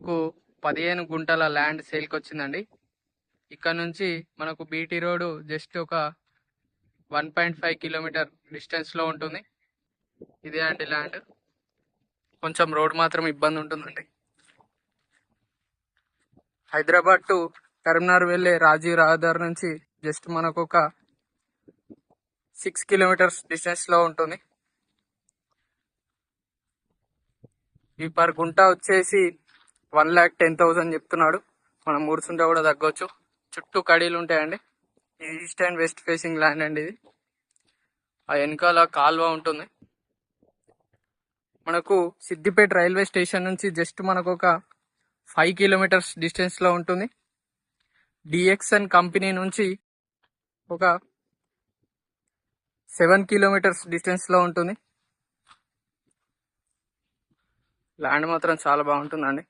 కు 15 గుంటల ల్యాండ్ సేల్కి వచ్చిందండి. ఇక్కడ నుంచి మనకు బీటీ రోడ్ జస్ట్ ఒక 1.5 కిలోమీటర్ డిస్టెన్స్లో ఉంటుంది. ఇదే అండి ల్యాండ్. కొంచెం రోడ్ మాత్రం ఇబ్బంది ఉంటుందండి. హైదరాబాద్ టు కరీంనగర్ వెళ్ళే రాజీవ్ రహదారి నుంచి జస్ట్ మనకు ఒక 6 కిలోమీటర్స్ డిస్టెన్స్లో ఉంటుంది. ఈ పర్ గుంట వచ్చేసి 1,10,000 చెప్తున్నాడు. మనం మూడుసుంటే కూడా తగ్గవచ్చు. చుట్టూ కడీలు ఉంటాయండి. East and west facing land అండి ఇది. ఆ వెనకాల కాల్వ ఉంటుంది. మనకు సిద్దిపేట రైల్వే స్టేషన్ నుంచి జస్ట్ మనకు ఒక 5 కిలోమీటర్స్ డిస్టెన్స్లో ఉంటుంది. డిఎక్స్ఎన్ కంపెనీ నుంచి ఒక 7 కిలోమీటర్స్ డిస్టెన్స్లో ఉంటుంది. ల్యాండ్ మాత్రం చాలా బాగుంటుందండి.